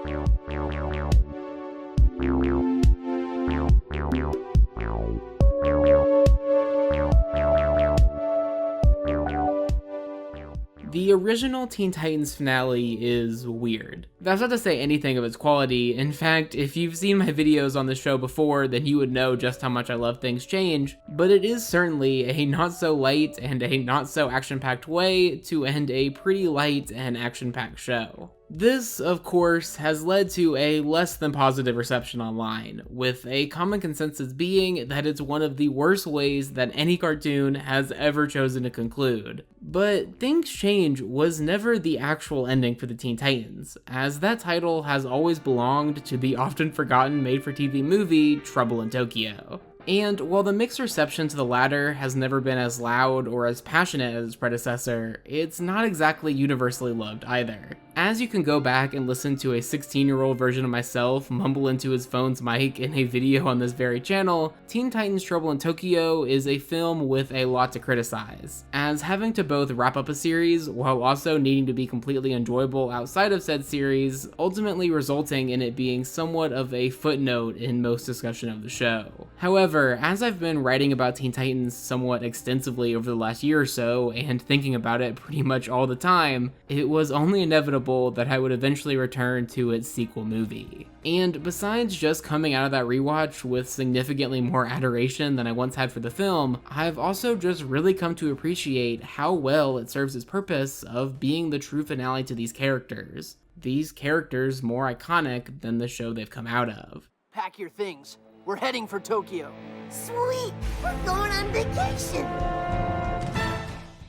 The original Teen Titans finale is weird. That's not to say anything of its quality. In fact, if you've seen my videos on the show before, then you would know just how much I love Things Change, but it is certainly a not so light and a not so action-packed way to end a pretty light and action-packed show. This, of course, has led to a less than positive reception online, with a common consensus being that it's one of the worst ways that any cartoon has ever chosen to conclude. But Things Change was never the actual ending for the Teen Titans, as that title has always belonged to the often forgotten made-for-TV movie Trouble in Tokyo. And while the mixed reception to the latter has never been as loud or as passionate as its predecessor, it's not exactly universally loved either. As you can go back and listen to a 16-year-old version of myself mumble into his phone's mic in a video on this very channel, Teen Titans Trouble in Tokyo is a film with a lot to criticize, as having to both wrap up a series while also needing to be completely enjoyable outside of said series, ultimately resulting in it being somewhat of a footnote in most discussion of the show. However, as I've been writing about Teen Titans somewhat extensively over the last year or so, and thinking about it pretty much all the time, it was only inevitable that I would eventually return to its sequel movie. And besides just coming out of that rewatch with significantly more adoration than I once had for the film, I've also just really come to appreciate how well it serves its purpose of being the true finale to these characters. These characters more iconic than the show they've come out of. Pack your things. We're heading for Tokyo. Sweet! We're going on vacation!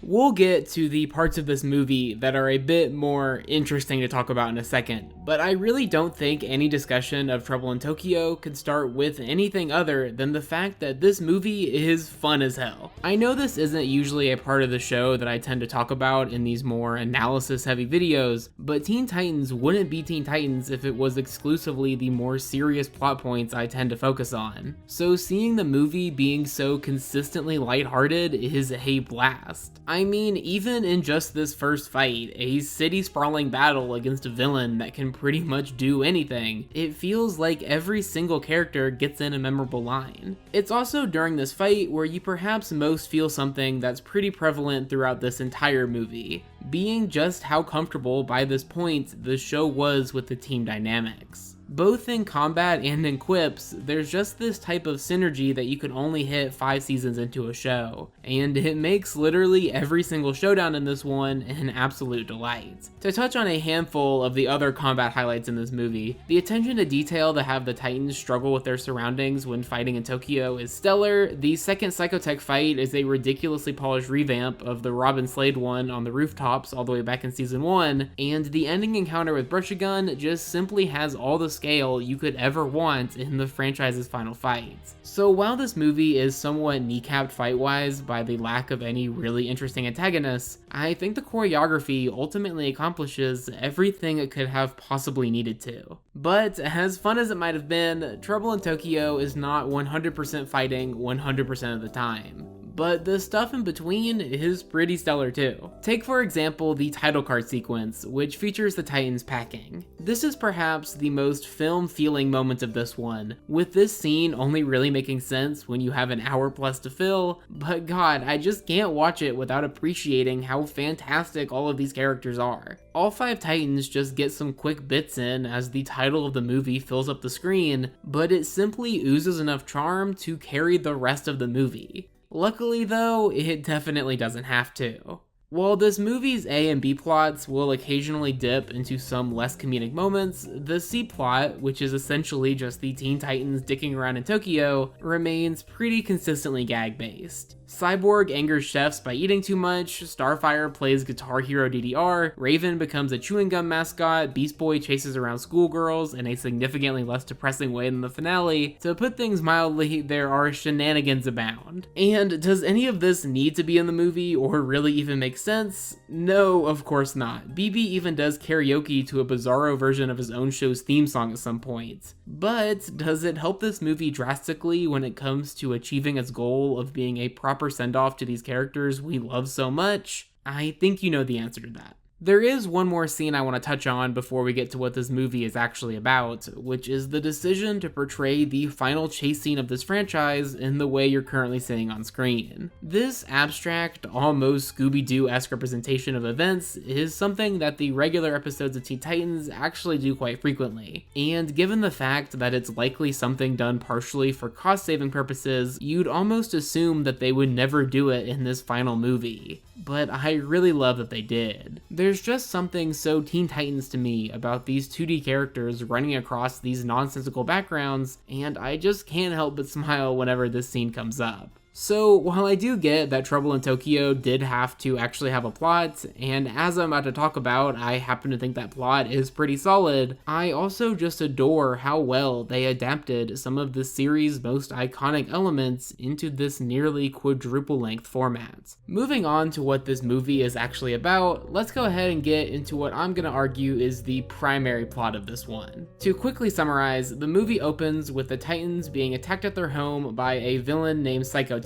We'll get to the parts of this movie that are a bit more interesting to talk about in a second, but I really don't think any discussion of Trouble in Tokyo could start with anything other than the fact that this movie is fun as hell. I know this isn't usually a part of the show that I tend to talk about in these more analysis-heavy videos, but Teen Titans wouldn't be Teen Titans if it was exclusively the more serious plot points I tend to focus on. So seeing the movie being so consistently lighthearted is a blast. I mean, even in just this first fight, a city-sprawling battle against a villain that can pretty much do anything, it feels like every single character gets in a memorable line. It's also during this fight where you perhaps most feel something that's pretty prevalent throughout this entire movie, being just how comfortable by this point the show was with the team dynamics. Both in combat and in quips, there's just this type of synergy that you can only hit 5 seasons into a show, and it makes literally every single showdown in this one an absolute delight. To touch on a handful of the other combat highlights in this movie, the attention to detail that have the Titans struggle with their surroundings when fighting in Tokyo is stellar. The second Psychotech fight is a ridiculously polished revamp of the Robin Slade one on the rooftops all the way back in season 1, and the ending encounter with Brush-A-Gun just simply has all the scale you could ever want in the franchise's final fights. So while this movie is somewhat kneecapped fight-wise by the lack of any really interesting antagonists, I think the choreography ultimately accomplishes everything it could have possibly needed to. But as fun as it might have been, Trouble in Tokyo is not 100% fighting 100% of the time. But the stuff in between is pretty stellar too. Take for example the title card sequence, which features the Titans packing. This is perhaps the most film-feeling moment of this one, with this scene only really making sense when you have an hour plus to fill, but god, I just can't watch it without appreciating how fantastic all of these characters are. All 5 Titans just get some quick bits in as the title of the movie fills up the screen, but it simply oozes enough charm to carry the rest of the movie. Luckily though, it definitely doesn't have to. While this movie's A and B plots will occasionally dip into some less comedic moments, the C plot, which is essentially just the Teen Titans dicking around in Tokyo, remains pretty consistently gag-based. Cyborg angers chefs by eating too much, Starfire plays Guitar Hero DDR, Raven becomes a chewing gum mascot, Beast Boy chases around schoolgirls in a significantly less depressing way than the finale. To put things mildly, there are shenanigans abound. And does any of this need to be in the movie or really even make sense? No, of course not. BB even does karaoke to a bizarro version of his own show's theme song at some point. But does it help this movie drastically when it comes to achieving its goal of being a proper send-off to these characters we love so much? I think you know the answer to that. There is one more scene I want to touch on before we get to what this movie is actually about, which is the decision to portray the final chase scene of this franchise in the way you're currently seeing on screen. This abstract, almost Scooby-Doo-esque representation of events is something that the regular episodes of Teen Titans actually do quite frequently, and given the fact that it's likely something done partially for cost-saving purposes, you'd almost assume that they would never do it in this final movie. But I really love that they did. There's just something so Teen Titans to me about these 2D characters running across these nonsensical backgrounds, and I just can't help but smile whenever this scene comes up. So, while I do get that Trouble in Tokyo did have to actually have a plot, and as I'm about to talk about, I happen to think that plot is pretty solid, I also just adore how well they adapted some of the series' most iconic elements into this nearly quadruple-length format. Moving on to what this movie is actually about, let's go ahead and get into what I'm gonna argue is the primary plot of this one. To quickly summarize, the movie opens with the Titans being attacked at their home by a villain named Psychotech,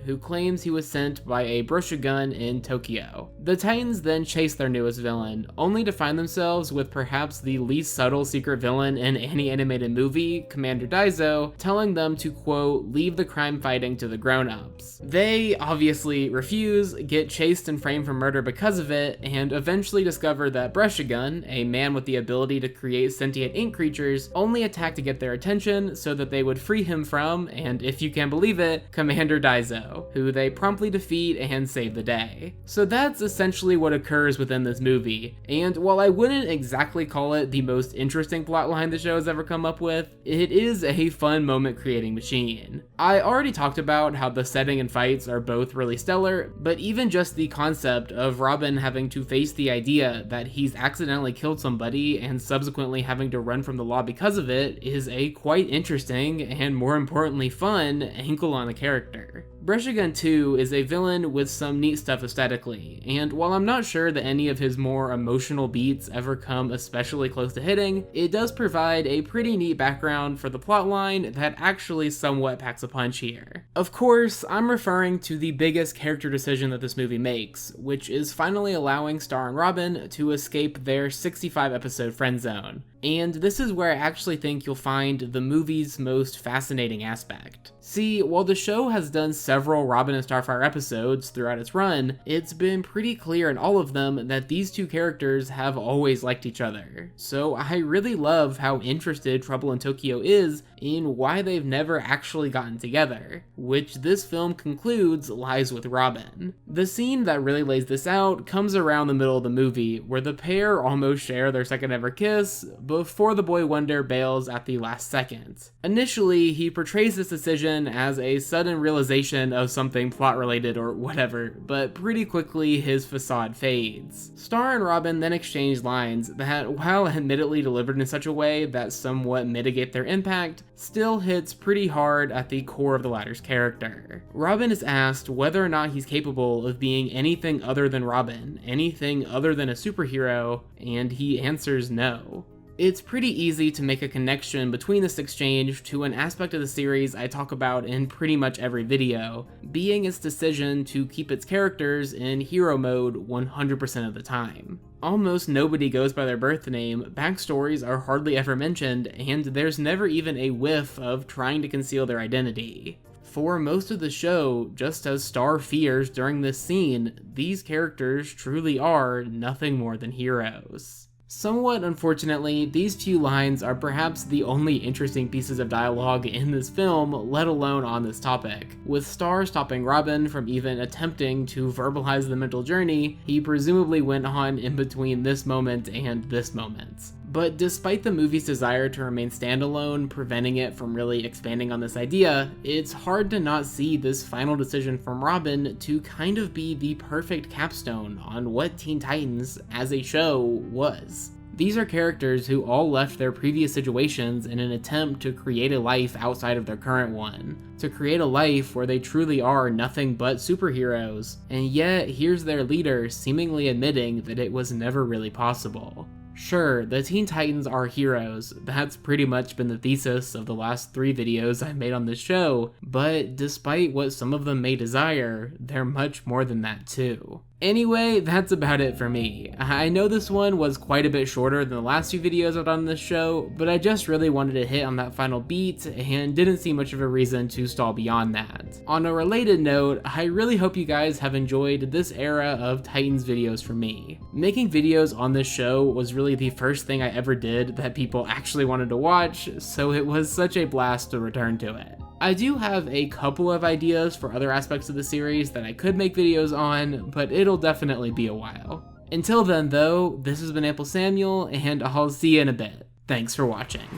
who claims he was sent by a Broshugun in Tokyo. The Titans then chase their newest villain, only to find themselves with perhaps the least subtle secret villain in any animated movie, Commander Daizo, telling them to, quote, leave the crime fighting to the grown-ups. They obviously refuse, get chased and framed for murder because of it, and eventually discover that Broshugun, a man with the ability to create sentient ink creatures, only attacked to get their attention so that they would free him from, and if you can believe it, Commander Daizo, who they promptly defeat and save the day. So that's essentially what occurs within this movie, and while I wouldn't exactly call it the most interesting plotline the show has ever come up with, it is a fun moment creating machine. I already talked about how the setting and fights are both really stellar, but even just the concept of Robin having to face the idea that he's accidentally killed somebody and subsequently having to run from the law because of it is a quite interesting and more importantly fun angle on the character. Broshugun 2 is a villain with some neat stuff aesthetically, and while I'm not sure that any of his more emotional beats ever come especially close to hitting, it does provide a pretty neat background for the plotline that actually somewhat packs a punch here. Of course, I'm referring to the biggest character decision that this movie makes, which is finally allowing Star and Robin to escape their 65 episode friend zone. And this is where I actually think you'll find the movie's most fascinating aspect. See, while the show has done several Robin and Starfire episodes throughout its run, it's been pretty clear in all of them that these two characters have always liked each other. So I really love how interested Trouble in Tokyo is in why they've never actually gotten together, which this film concludes lies with Robin. The scene that really lays this out comes around the middle of the movie, where the pair almost share their second ever kiss, before the boy wonder bails at the last second. Initially, he portrays this decision as a sudden realization of something plot related or whatever, but pretty quickly his facade fades. Star and Robin then exchange lines that, while admittedly delivered in such a way that somewhat mitigate their impact, still hits pretty hard at the core of the latter's character. Robin is asked whether or not he's capable of being anything other than Robin, anything other than a superhero, and he answers no. It's pretty easy to make a connection between this exchange to an aspect of the series I talk about in pretty much every video, being its decision to keep its characters in hero mode 100% of the time. Almost nobody goes by their birth name, backstories are hardly ever mentioned, and there's never even a whiff of trying to conceal their identity. For most of the show, just as Star fears during this scene, these characters truly are nothing more than heroes. Somewhat unfortunately, these few lines are perhaps the only interesting pieces of dialogue in this film, let alone on this topic. With Star stopping Robin from even attempting to verbalize the mental journey he presumably went on in between this moment and this moment. But despite the movie's desire to remain standalone, preventing it from really expanding on this idea, it's hard to not see this final decision from Robin to kind of be the perfect capstone on what Teen Titans as a show was. These are characters who all left their previous situations in an attempt to create a life outside of their current one, to create a life where they truly are nothing but superheroes, and yet here's their leader seemingly admitting that it was never really possible. Sure, the Teen Titans are heroes, that's pretty much been the thesis of the last 3 videos I've made on this show, but despite what some of them may desire, they're much more than that too. Anyway, that's about it for me. I know this one was quite a bit shorter than the last few videos I've done on this show, but I just really wanted to hit on that final beat and didn't see much of a reason to stall beyond that. On a related note, I really hope you guys have enjoyed this era of Titans videos for me. Making videos on this show was really the first thing I ever did that people actually wanted to watch, so it was such a blast to return to it. I do have a couple of ideas for other aspects of the series that I could make videos on, but it'll definitely be a while. Until then though, this has been AmpleSamuel, and I'll see you in a bit. Thanks for watching.